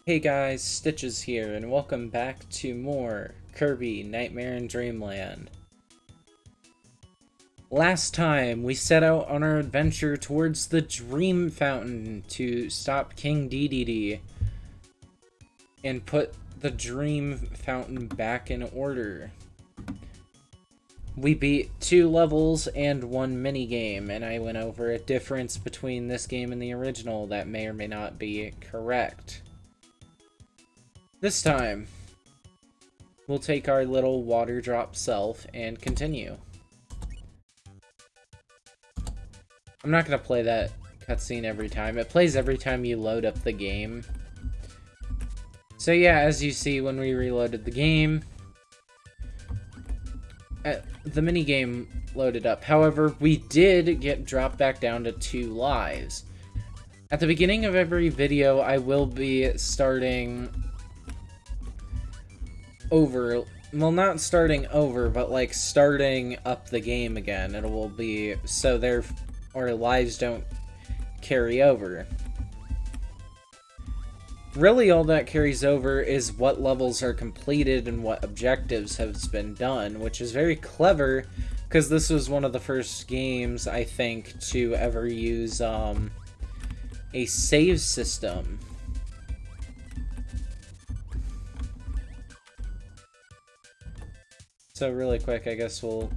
Hey guys, Stitches here, and welcome back to more Kirby Nightmare in Dreamland. Last time, we set out on our adventure towards the Dream Fountain to stop King Dedede and put the Dream Fountain back in order. We beat 2 levels and 1 minigame, and I went over a difference between this game and the original that may or may not be correct. This time, we'll take our little water drop self and continue. I'm not going to play that cutscene every time. It plays every time you load up the game. So yeah, as you see when we reloaded the game, the minigame loaded up. However, we did get dropped back down to 2 lives. At the beginning of every video, I will be starting over, well, not starting over, but like starting up the game again. It will be so our lives don't carry over. Really, all that carries over is what levels are completed and what objectives have been done, which is very clever because this was one of the first games, I think, to ever use a save system. So really quick, I guess we'll...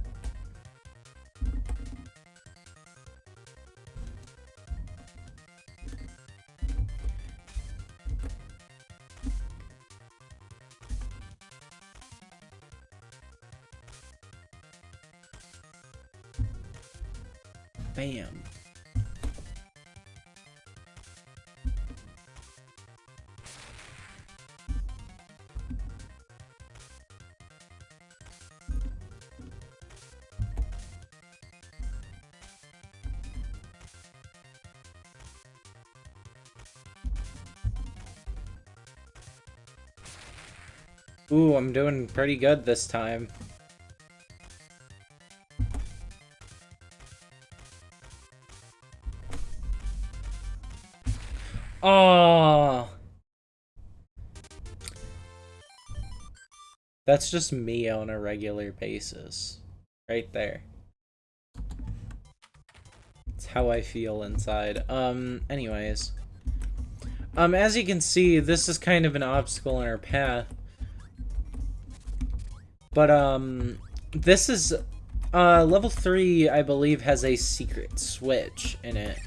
Bam. Ooh, I'm doing pretty good this time. Oh, that's just me on a regular basis. Right there. It's how I feel inside. Anyways. As you can see, this is kind of an obstacle in our path. But, this is, level 3, I believe, has a secret switch in it.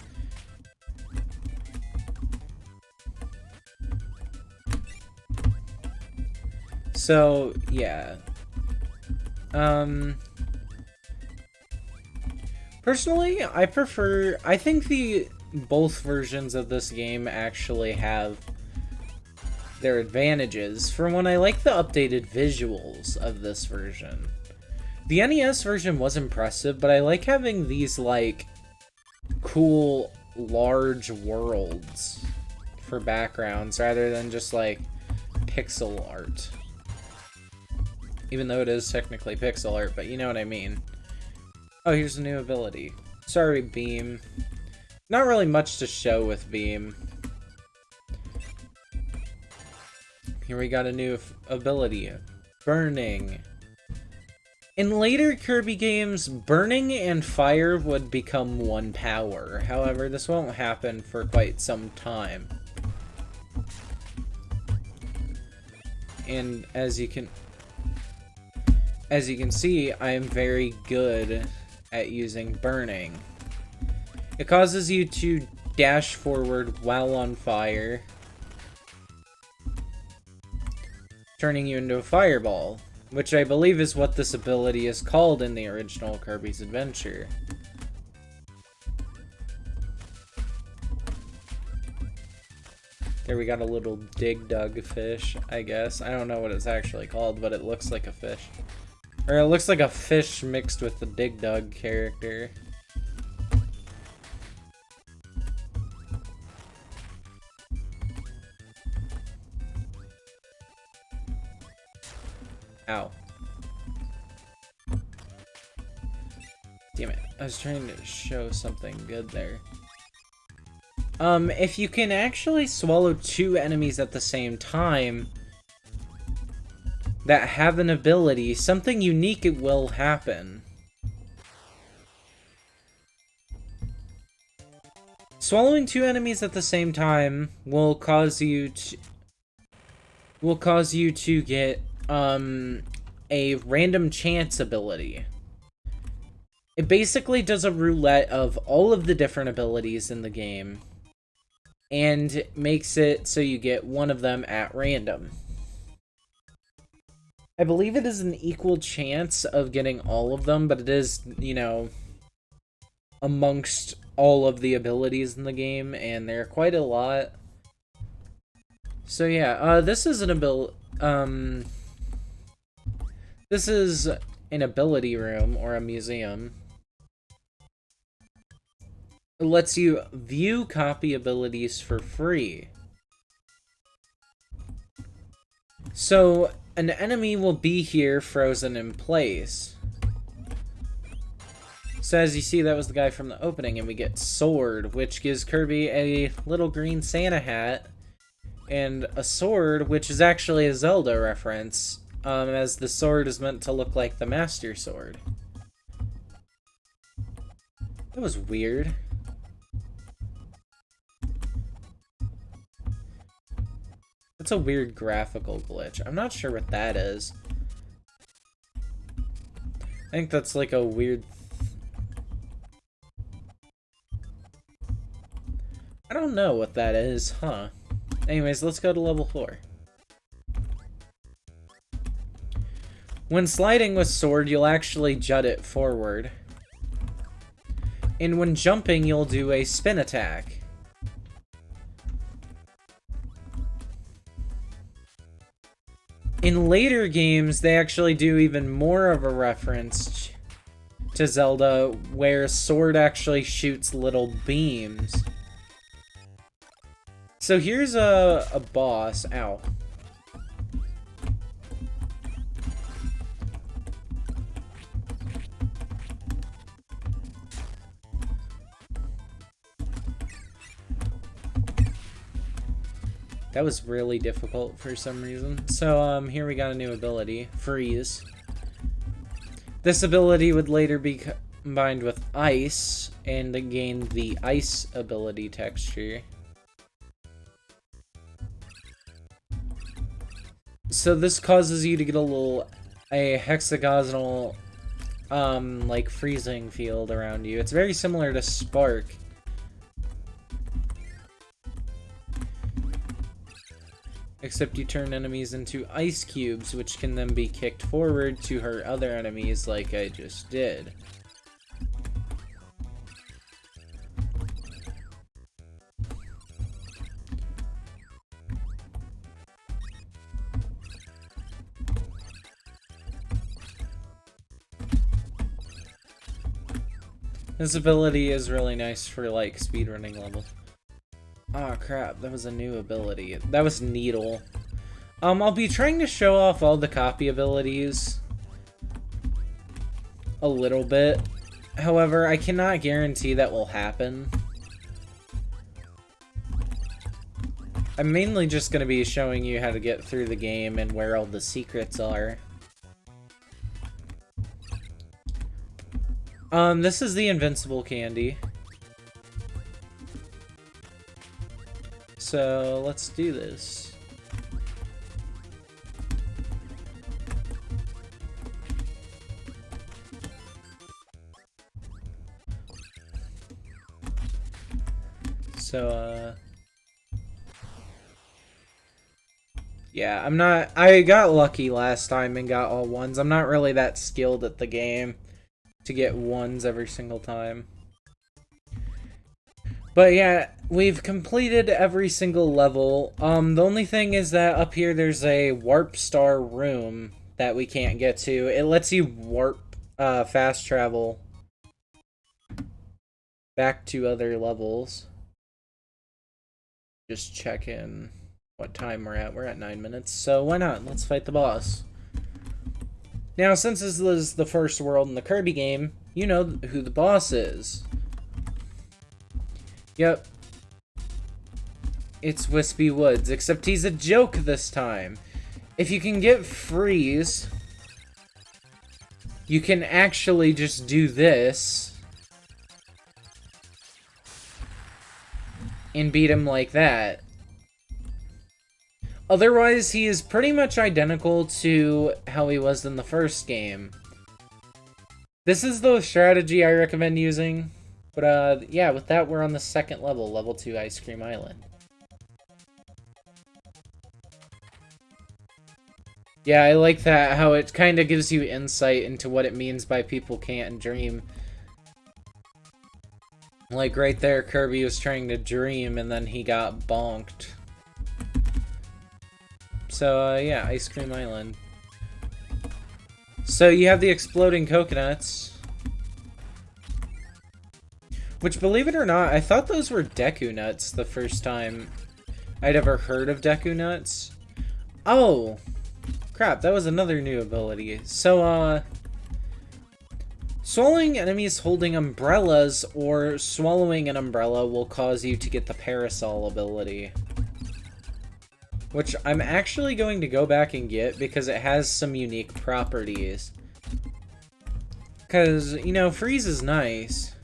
So, yeah. Personally, I think both versions of this game actually have their advantages. For one, I like the updated visuals of this version. The NES version was impressive, but I like having these, like, cool, large worlds for backgrounds rather than just, like, pixel art. Even though it is technically pixel art, but you know what I mean. Oh, here's a new ability. Sorry, Beam. Not really much to show with Beam. Here we got a new ability. Burning. In later Kirby games, burning and fire would become one power. However, this won't happen for quite some time. And as you can see, I am very good at using burning. It causes you to dash forward while on fire, turning you into a fireball, which I believe is what this ability is called in the original Kirby's Adventure. Here we got a little dig dug fish, I guess. I don't know what it's actually called, but it looks like a fish. Or it looks like a fish mixed with the Dig Dug character. Ow. Damn it. I was trying to show something good there. If you can actually swallow 2 enemies at the same time that have an ability, something unique will happen. Swallowing 2 enemies at the same time will cause you to get a random chance ability. It basically does a roulette of all of the different abilities in the game and makes it so you get one of them at random. I believe it is an equal chance of getting all of them, but it is, you know, amongst all of the abilities in the game, and there are quite a lot. So yeah, this is an this is an ability room, or a museum. It lets you view copy abilities for free. So, an enemy will be here frozen in place. So as you see, that was the guy from the opening, and we get Sword, which gives Kirby a little green Santa hat, and a sword, which is actually a Zelda reference, as the sword is meant to look like the Master Sword. That was weird. That's a weird graphical glitch. I'm not sure what that is. I think that's like a weird... I don't know what that is, huh? Anyways, let's go to level 4. When sliding with Sword, you'll actually jut it forward. And when jumping, you'll do a spin attack. In later games, they actually do even more of a reference to Zelda, where Sword actually shoots little beams. So here's a boss. Ow. That was really difficult for some reason. So, here we got a new ability. Freeze. This ability would later be combined with Ice, and gain the Ice ability texture. So this causes you to get a hexagonal, like, freezing field around you. It's very similar to Spark. Except you turn enemies into ice cubes, which can then be kicked forward to hurt other enemies like I just did. This ability is really nice for, like, speedrunning level. Oh crap, that was a new ability. That was Needle. I'll be trying to show off all the copy abilities a little bit. However, I cannot guarantee that will happen. I'm mainly just going to be showing you how to get through the game and where all the secrets are. This is the Invincible Candy. So, let's do this. So, yeah, I got lucky last time and got all ones. I'm not really that skilled at the game to get ones every single time. But yeah, we've completed every single level. The only thing is that up here there's a warp star room that we can't get to. It lets you warp, fast travel back to other levels. Just check in what time we're at. We're at 9 minutes, so why not? Let's fight the boss. Now, since this is the first world in the Kirby game, you know who the boss is. Yep. It's Wispy Woods, except he's a joke this time. If you can get Freeze, you can actually just do this and beat him like that. Otherwise, he is pretty much identical to how he was in the first game. This is the strategy I recommend using. But, yeah, with that, we're on the second level, level 2 Ice Cream Island. Yeah, I like that, how it kind of gives you insight into what it means by people can't dream. Like, right there, Kirby was trying to dream, and then he got bonked. So, yeah, Ice Cream Island. So, you have the exploding coconuts. Which, believe it or not, I thought those were Deku Nuts the first time I'd ever heard of Deku Nuts. Oh! Crap, that was another new ability. So, swallowing enemies holding umbrellas or swallowing an umbrella will cause you to get the Parasol ability. Which I'm actually going to go back and get because it has some unique properties. Because, you know, Freeze is nice.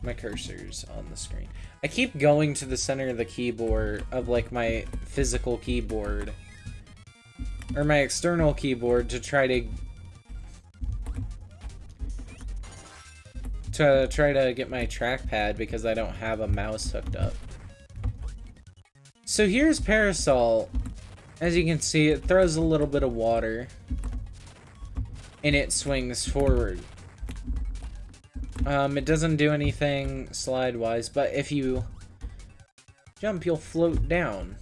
My cursor's on the screen. I keep going to the center of the keyboard, of like my physical keyboard, or my external keyboard, to try to get my trackpad because I don't have a mouse hooked up. So here's Parasol. As you can see, it throws a little bit of water and it swings forward. It doesn't do anything slide-wise, but if you jump, you'll float down.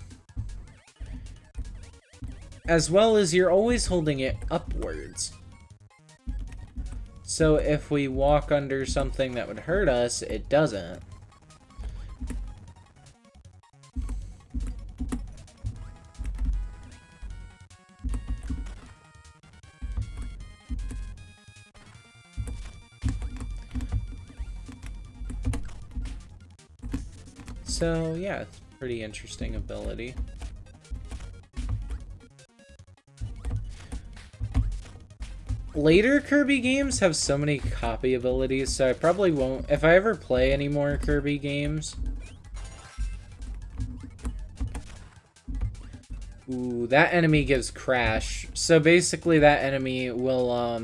As well as you're always holding it upwards. So if we walk under something that would hurt us, it doesn't. So, yeah, it's a pretty interesting ability. Later Kirby games have so many copy abilities, so I probably won't... If I ever play any more Kirby games... Ooh, that enemy gives Crash. So basically that enemy will,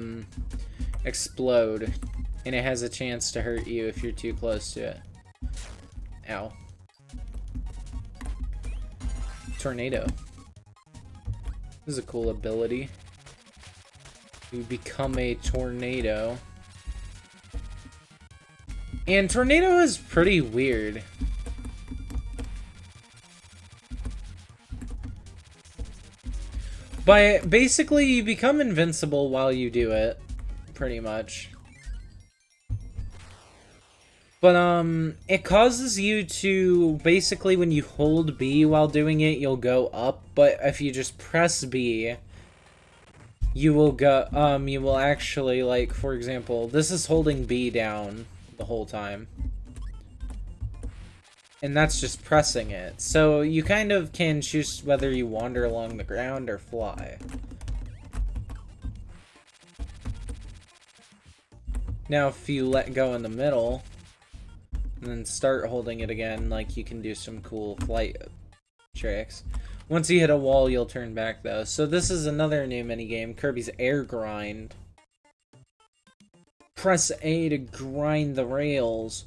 explode. And it has a chance to hurt you if you're too close to it. Ow. Tornado. This is a cool ability. You become a tornado. And tornado is pretty weird. But basically you become invincible while you do it. Pretty much. But, it causes you to, basically when you hold B while doing it, you'll go up, but if you just press B, you will go, you will actually, like, for example, this is holding B down the whole time. And that's just pressing it. So you kind of can choose whether you wander along the ground or fly. Now, if you let go in the middle... and then start holding it again, like you can do some cool flight tricks. Once you hit a wall, you'll turn back though. So this is another new minigame, Kirby's Air Grind. Press A to grind the rails.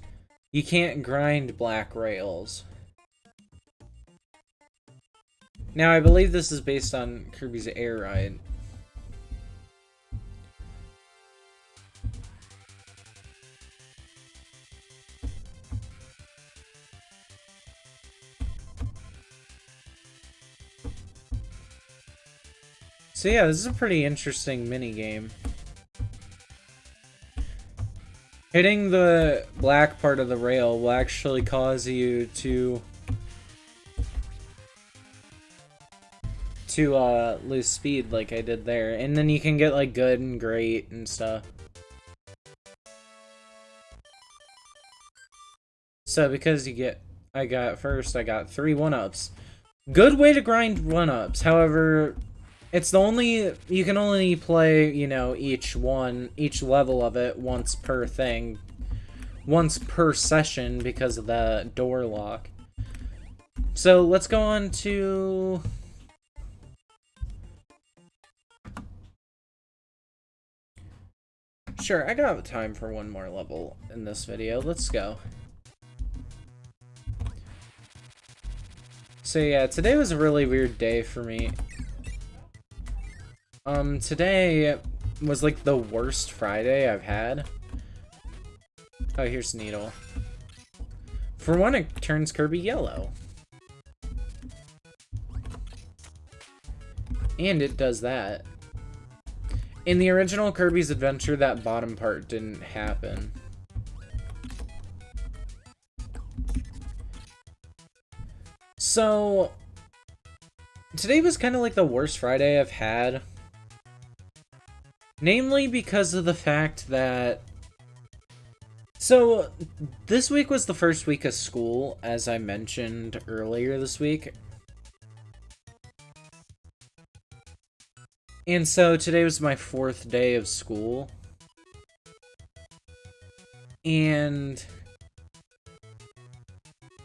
You can't grind black rails. Now I believe this is based on Kirby's Air Ride. So yeah, this is a pretty interesting minigame. Hitting the black part of the rail will actually cause you to lose speed like I did there. And then you can get like good and great and stuff. So because I got 3 1-ups. Good way to grind 1-ups. However, it's you can only play, you know, each level of it once per session because of the door lock. So let's go on to... Sure, I got time for one more level in this video. Let's go. So yeah, today was a really weird day for me. Today was like the worst Friday I've had. Oh, here's Needle. For one, it turns Kirby yellow. And it does that. In the original Kirby's Adventure, that bottom part didn't happen. So, today was kind of like the worst Friday I've had. Namely because of the fact that... So, this week was the first week of school, as I mentioned earlier this week. And so, today was my 4th day of school. And...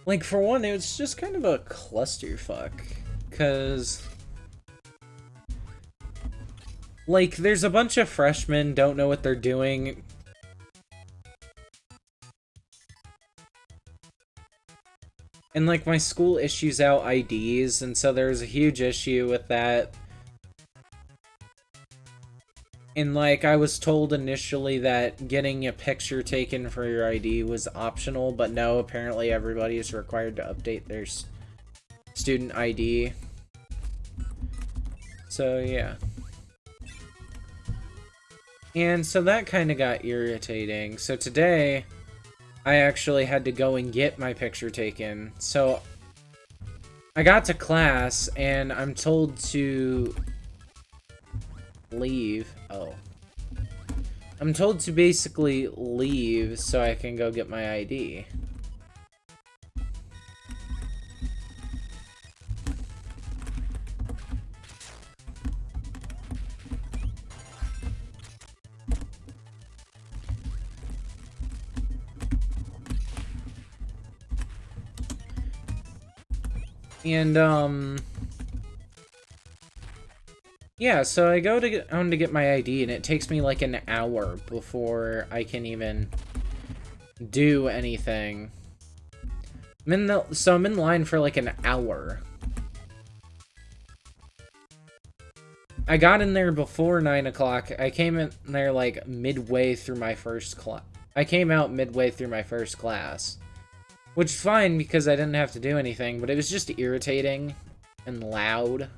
like, for one, it was just kind of a clusterfuck. Because... like, there's a bunch of freshmen, don't know what they're doing. And, like, my school issues out IDs, and so there's a huge issue with that. And, like, I was told initially that getting a picture taken for your ID was optional, but no, apparently everybody is required to update their student ID. So, yeah. And so that kind of got irritating. So today, I actually had to go and get my picture taken. So, I got to class, and I'm told to... leave. Oh. I'm told to basically leave so I can go get my ID. And, yeah, so I go to get my ID, and it takes me like an hour before I can even do anything. So I'm in line for like an hour. I got in there before 9 o'clock. I came in there like midway through my first class. I came out midway through my first class. Which is fine because I didn't have to do anything, but it was just irritating and loud.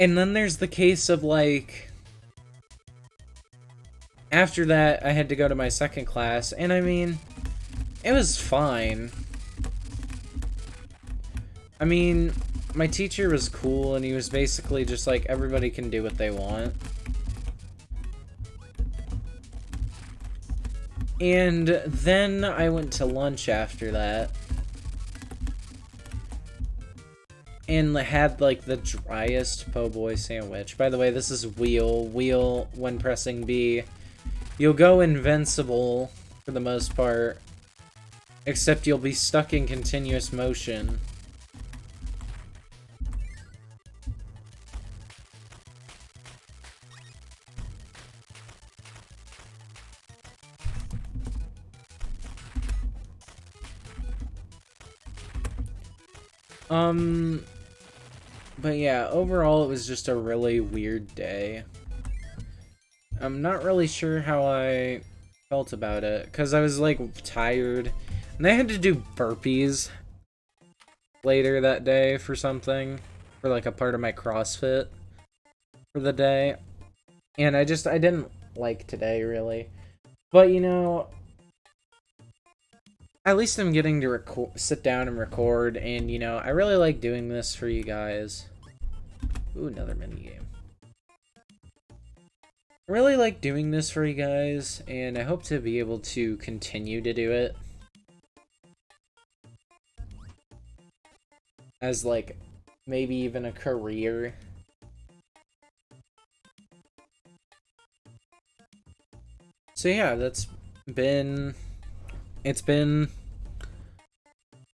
And then there's the case of, like... after that, I had to go to my second class, and I mean... it was fine. I mean, my teacher was cool, and he was basically just like, everybody can do what they want. And then I went to lunch after that. And had, like, the driest po' boy sandwich. By the way, this is wheel. Wheel, when pressing B. You'll go invincible, for the most part. Except you'll be stuck in continuous motion. But yeah, overall it was just a really weird day. I'm not really sure how I felt about it, because I was, like, tired. And I had to do burpees later that day for something, for, like, a part of my CrossFit for the day. And I didn't like today, really. But, you know... at least I'm getting to sit down and record, and, you know, I really like doing this for you guys. Ooh, another minigame. really like doing this for you guys, and I hope to be able to continue to do it as, like, maybe even a career. So yeah, it's been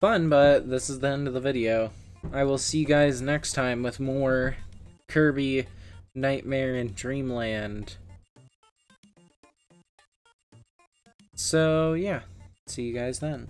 fun, but this is the end of the video. I will see you guys next time with more Kirby, Nightmare, and Dreamland. So yeah, see you guys then.